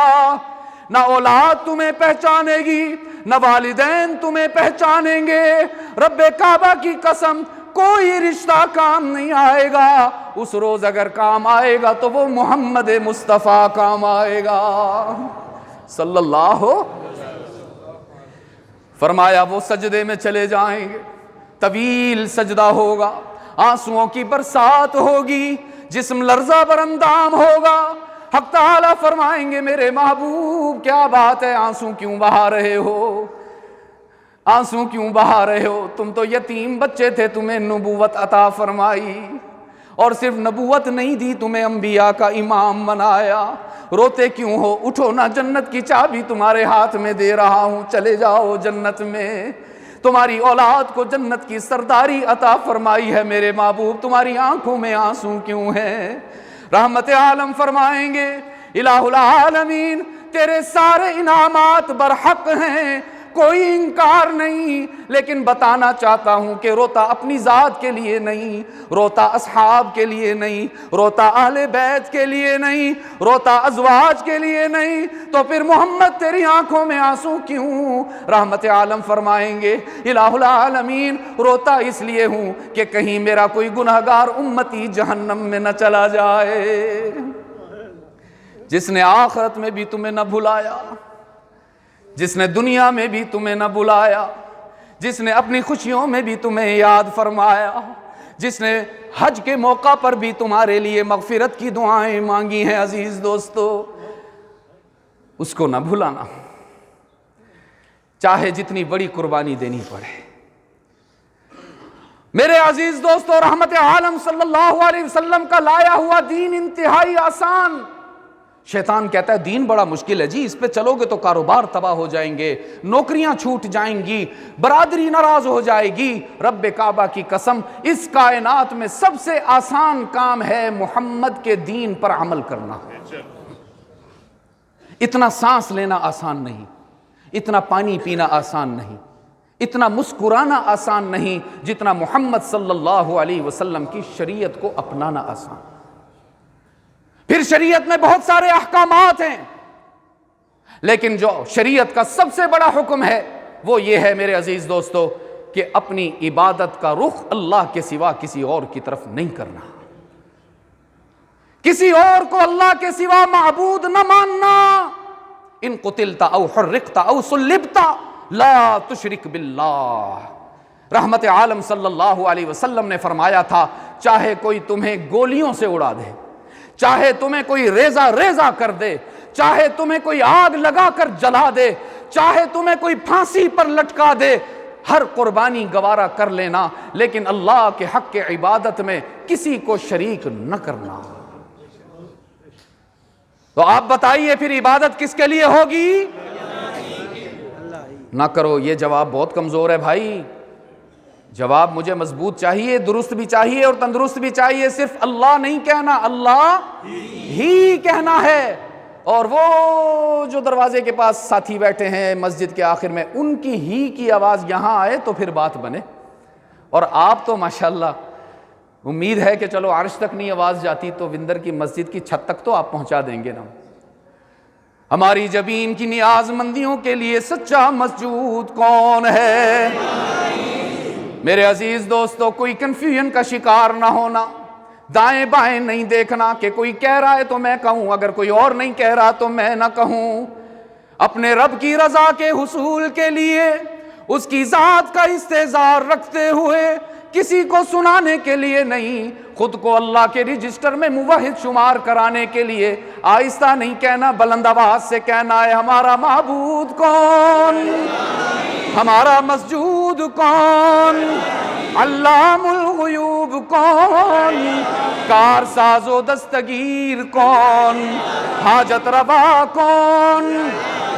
نہ اولاد تمہیں پہچانے گی، نہ والدین تمہیں پہچانیں گے۔ رب کعبہ کی قسم، کوئی رشتہ کام نہیں آئے گا۔ اس روز اگر کام آئے گا تو وہ محمد مصطفیٰ کام آئے گا صلی اللہ۔ فرمایا وہ سجدے میں چلے جائیں گے، طویل سجدہ ہوگا، آنسوؤں کی برسات ہوگی، جسم لرزہ بر اندام ہوگا۔ حق تعالیٰ فرمائیں گے میرے محبوب کیا بات ہے، آنسو کیوں بہا رہے ہو، آنسو کیوں بہا رہے ہو، تم تو یتیم بچے تھے، تمہیں نبوت عطا فرمائی، اور صرف نبوت نہیں دی، تمہیں انبیاء کا امام بنایا، روتے کیوں ہو، اٹھو نہ، جنت کی چابی تمہارے ہاتھ میں دے رہا ہوں، چلے جاؤ جنت میں، تمہاری اولاد کو جنت کی سرداری عطا فرمائی ہے میرے محبوب، تمہاری آنکھوں میں آنسو کیوں ہیں؟ رحمت عالم فرمائیں گے الہ العالمین تیرے سارے انعامات برحق ہیں، کوئی انکار نہیں، لیکن بتانا چاہتا ہوں کہ روتا اپنی ذات کے لیے نہیں، روتا اصحاب کے لیے نہیں، روتا اہل بیت کے لیے نہیں، روتا ازواج کے لیے نہیں، تو پھر محمد تیری آنکھوں میں آنسو کیوں؟ رحمت عالم فرمائیں گے الہ العالمین روتا اس لیے ہوں کہ کہیں میرا کوئی گنہگار امتی جہنم میں نہ چلا جائے۔ جس نے آخرت میں بھی تمہیں نہ بھلایا، جس نے دنیا میں بھی تمہیں نہ بلایا، جس نے اپنی خوشیوں میں بھی تمہیں یاد فرمایا، جس نے حج کے موقع پر بھی تمہارے لیے مغفرت کی دعائیں مانگی ہیں عزیز دوستو، اس کو نہ بھلانا، چاہے جتنی بڑی قربانی دینی پڑے۔ میرے عزیز دوستو، رحمت عالم صلی اللہ علیہ وسلم کا لایا ہوا دین انتہائی آسان۔ شیطان کہتا ہے دین بڑا مشکل ہے جی، اس پہ چلو گے تو کاروبار تباہ ہو جائیں گے، نوکریاں چھوٹ جائیں گی، برادری ناراض ہو جائے گی۔ رب کعبہ کی قسم، اس کائنات میں سب سے آسان کام ہے محمد کے دین پر عمل کرنا۔ اتنا سانس لینا آسان نہیں، اتنا پانی پینا آسان نہیں، اتنا مسکرانا آسان نہیں، جتنا محمد صلی اللہ علیہ وسلم کی شریعت کو اپنانا آسان۔ پھر شریعت میں بہت سارے احکامات ہیں، لیکن جو شریعت کا سب سے بڑا حکم ہے وہ یہ ہے میرے عزیز دوستو کہ اپنی عبادت کا رخ اللہ کے سوا کسی اور کی طرف نہیں کرنا، کسی اور کو اللہ کے سوا معبود نہ ماننا۔ ان قتلت او حرقت او صلبت لا تشرک باللہ۔ رحمت عالم صلی اللہ علیہ وسلم نے فرمایا تھا، چاہے کوئی تمہیں گولیوں سے اڑا دے، چاہے تمہیں کوئی ریزہ ریزہ کر دے، چاہے تمہیں کوئی آگ لگا کر جلا دے، چاہے تمہیں کوئی پھانسی پر لٹکا دے، ہر قربانی گوارا کر لینا، لیکن اللہ کے حق کے عبادت میں کسی کو شریک نہ کرنا۔ تو آپ بتائیے پھر عبادت کس کے لیے ہوگی؟ نہ کرو۔ یہ جواب بہت کمزور ہے بھائی، جواب مجھے مضبوط چاہیے، درست بھی چاہیے اور تندرست بھی چاہیے۔ صرف اللہ نہیں کہنا، اللہ ہی کہنا ہے۔ اور وہ جو دروازے کے پاس ساتھی بیٹھے ہیں مسجد کے آخر میں، ان کی ہی کی آواز یہاں آئے تو پھر بات بنے۔ اور آپ تو ماشاءاللہ امید ہے کہ چلو عرش تک نہیں آواز جاتی تو وندر کی مسجد کی چھت تک تو آپ پہنچا دیں گے نا۔ ہماری جبین کی نیاز مندیوں کے لیے سچا مسجود کون ہے؟ میرے عزیز دوستو، کوئی کنفیوژن کا شکار نہ ہونا، دائیں بائیں نہیں دیکھنا کہ کوئی کہہ رہا ہے تو میں کہوں، اگر کوئی اور نہیں کہہ رہا تو میں نہ کہوں۔ اپنے رب کی رضا کے حصول کے لیے اس کی ذات کا استحضار رکھتے ہوئے، کسی کو سنانے کے لیے نہیں، خود کو اللہ کے رجسٹر میں موحد شمار کرانے کے لیے آہستہ نہیں کہنا، بلند آواز سے کہنا ہے، ہمارا معبود کون، ہمارا مسجود کون، علام الغیوب کون، کارساز و دستگیر کون، حاجت روا کون،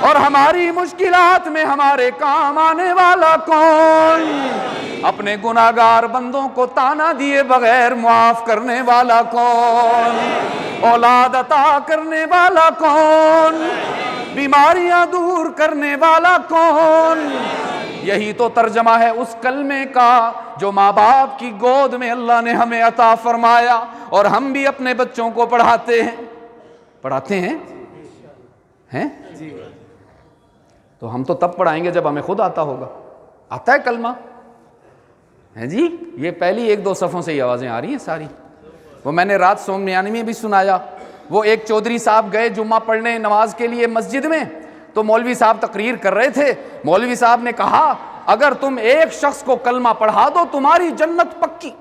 اور ہماری مشکلات میں ہمارے کام آنے والا کون، اپنے گناہگار بندوں کو تانا دیے بغیر معاف کرنے والا کون، اولاد عطا کرنے والا کون، بیماریاں دور کرنے والا کون۔ یہی تو ترجمہ ہے اس کلمے کا جو ماں باپ کی گود میں اللہ نے ہمیں عطا فرمایا، اور ہم بھی اپنے بچوں کو پڑھاتے ہیں ہیں تو ہم تو تب پڑھائیں گے جب ہمیں خود آتا ہوگا۔ آتا ہے کلمہ ہے جی؟ یہ پہلی 1-2 صفوں سے ہی آوازیں آ رہی ہیں ساری۔ وہ میں نے رات سومیانی میں بھی سنایا، وہ ایک چودھری صاحب گئے جمعہ پڑھنے نماز کے لیے مسجد میں، تو مولوی صاحب تقریر کر رہے تھے۔ مولوی صاحب نے کہا، اگر تم ایک شخص کو کلمہ پڑھا دو تمہاری جنت پکی۔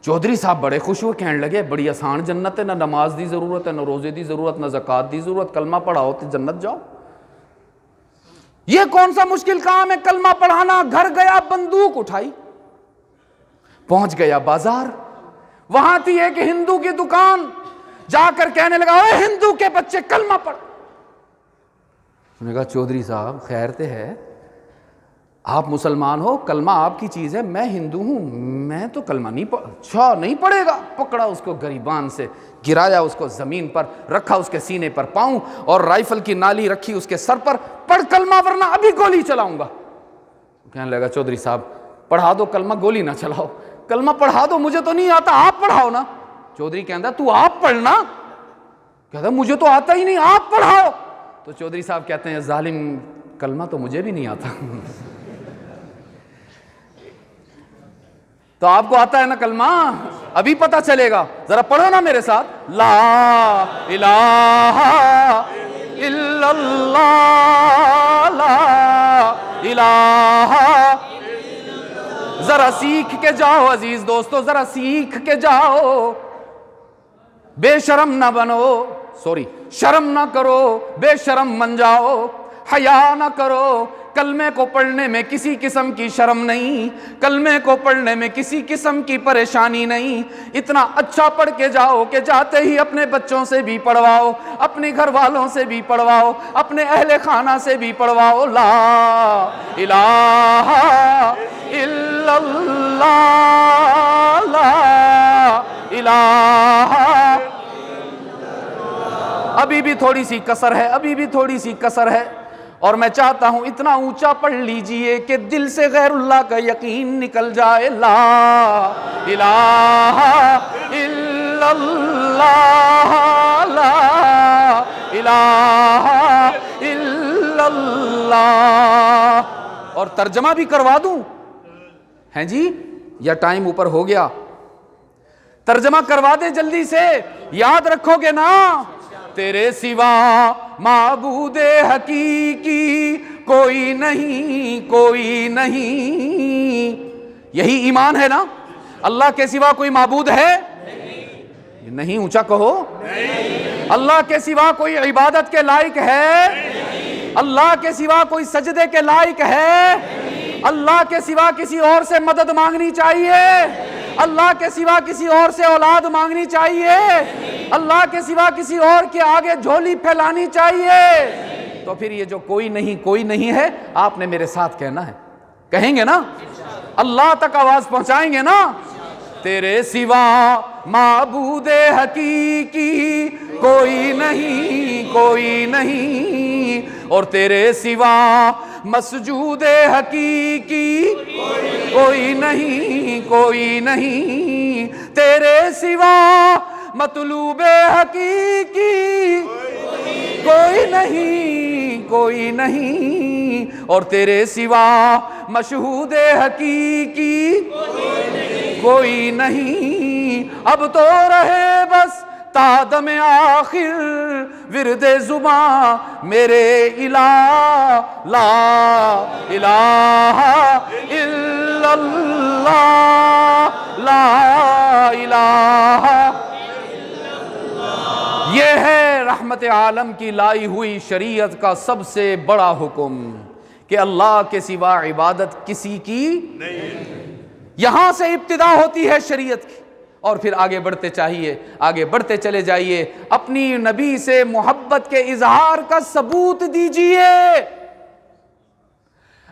چودھری صاحب بڑے خوش ہوئے، کہنے لگے بڑی آسان جنت ہے، نہ نماز دی ضرورت ہے، نہ روزے دی ضرورت، نہ زکوٰۃ دی ضرورت، کلمہ پڑھاؤ تو جنت جاؤ۔ یہ کون سا مشکل کام ہے کلمہ پڑھانا؟ گھر گیا، بندوق اٹھائی، پہنچ گیا بازار، وہاں تھی ایک ہندو کی دکان، جا کر کہنے لگا، اے ہندو کے بچے کلمہ پڑھ۔ انہوں نے کہا چودھری صاحب خیر تے ہے، آپ مسلمان ہو، کلمہ آپ کی چیز ہے، میں ہندو ہوں، میں تو کلمہ نہیں پڑھ۔ اچھا نہیں پڑھے گا؟ پکڑا اس کو گریبان سے، گرایا اس کو زمین پر، رکھا اس کے سینے پر پاؤں، اور رائفل کی نالی رکھی اس کے سر پر، پڑھ کلمہ ورنہ ابھی گولی چلاؤں گا۔ کہنے لگا چودھری صاحب پڑھا دو کلمہ، گولی نہ چلاؤ، کلمہ پڑھا دو، مجھے تو نہیں آتا، آپ پڑھاؤ نا۔ چودھری کہندا تو آپ پڑھنا، کہتا مجھے تو آتا ہی نہیں، آپ پڑھاؤ۔ تو چودھری صاحب کہتے ہیں ظالم، کلمہ تو مجھے بھی نہیں آتا۔ تو آپ کو آتا ہے نا کلمہ؟ ابھی پتہ چلے گا، ذرا پڑھو نا میرے ساتھ، لا الہ الا اللہ، لا الہ، ذرا سیکھ کے جاؤ عزیز دوستو، ذرا سیکھ کے جاؤ، بے شرم نہ بنو، شرم نہ کرو، بے شرم بن جاؤ، حیا نہ کرو، کلمے کو پڑھنے میں کسی قسم کی شرم نہیں، کلمے کو پڑھنے میں کسی قسم کی پریشانی نہیں، اتنا اچھا پڑھ کے جاؤ کہ جاتے ہی اپنے بچوں سے بھی پڑھواؤ، اپنے گھر والوں سے بھی پڑھواؤ، اپنے اہل خانہ سے بھی پڑھواؤ، لا الہ الا اللہ، لا الہ۔ ابھی بھی تھوڑی سی کسر ہے، ابھی بھی تھوڑی سی کسر ہے، اور میں چاہتا ہوں اتنا اونچا پڑھ لیجئے کہ دل سے غیر اللہ کا یقین نکل جائے، لا الہ الا اللہ، لا الہ الا اللہ۔ اور ترجمہ بھی کروا دوں ہیں جی، یا ٹائم اوپر ہو گیا؟ ترجمہ کروا دے جلدی سے، یاد رکھو گے نا؟ تیرے سوا معبود حقیقی کوئی نہیں، کوئی نہیں، یہی ایمان ہے نا؟ اللہ کے سوا کوئی معبود ہے نہیں؟ اونچا کہو، اللہ کے سوا کوئی عبادت کے لائق ہے؟ اللہ کے سوا کوئی سجدے کے لائق ہے؟ اللہ کے سوا کسی اور سے مدد مانگنی چاہیے؟ اللہ کے سوا کسی اور سے اولاد مانگنی چاہیے؟ اللہ کے سوا کسی اور کے آگے جھولی پھیلانی چاہیے؟ تو پھر یہ جو کوئی نہیں، کوئی نہیں ہے، آپ نے میرے ساتھ کہنا ہے، کہیں گے نا؟ اللہ تک آواز پہنچائیں گے نا؟ تیرے سوا معبود حقیقی کوئی نہیں، کوئی نہیں، اور تیرے سوا مسجود حقیقی کوئی نہیں، کوئی نہیں، تیرے سوا مطلوب حقیقی کوئی نہیں، کوئی نہیں، اور تیرے سوا مشہود حقیقی کوئی نہیں۔ اب تو رہے بس تا دم آخر ورد زباں میرے الہ، لا الہ الا اللہ، لا الہ۔ یہ ہے رحمت عالم کی لائی ہوئی شریعت کا سب سے بڑا حکم کہ اللہ کے سوا عبادت کسی کی نہیں۔ یہاں سے ابتدا ہوتی ہے شریعت کی، اور پھر آگے بڑھتے چاہیے، آگے بڑھتے چلے جائیے، اپنی نبی سے محبت کے اظہار کا ثبوت دیجئے،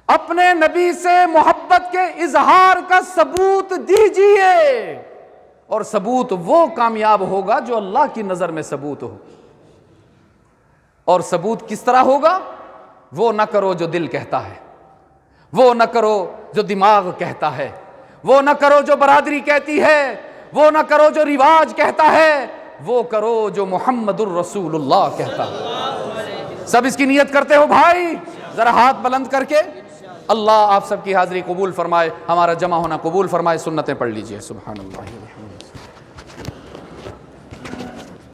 اپنے نبی سے محبت کے اظہار کا ثبوت دیجئے، اور ثبوت وہ کامیاب ہوگا جو اللہ کی نظر میں ثبوت ہو۔ اور ثبوت کس طرح ہوگا؟ وہ نہ کرو جو دل کہتا ہے، وہ نہ کرو جو دماغ کہتا ہے، وہ نہ کرو جو برادری کہتی ہے، وہ نہ کرو جو رواج کہتا ہے، وہ کرو جو محمد الرسول اللہ کہتا ہے۔ سب اس کی نیت کرتے ہو بھائی؟ ذرا ہاتھ بلند کر کے۔ اللہ آپ سب کی حاضری قبول فرمائے، ہمارا جمع ہونا قبول فرمائے۔ سنتیں پڑھ لیجئے۔ سبحان اللہ۔